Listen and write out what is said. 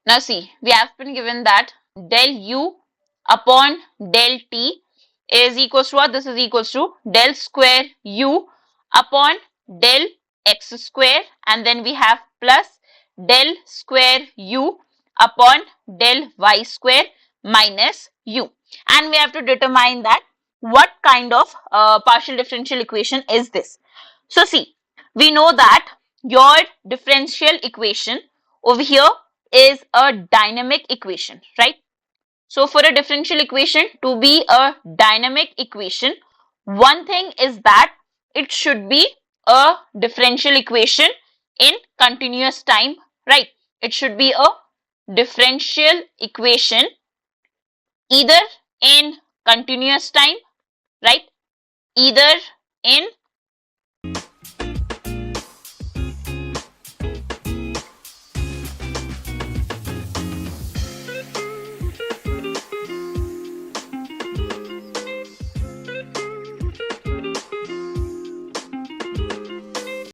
Now see, we have been given that del u upon del t is equals to what? This is equals to del square u upon del x square, and then we have plus del square u upon del y square minus u. And we have to determine that what kind of partial differential equation is this. So see, we know that your differential equation over here is a dynamic equation, right? So for a differential equation to be a dynamic equation, one thing is that it should be a differential equation in continuous time, right? It should be a differential equation either in continuous time, right? Either in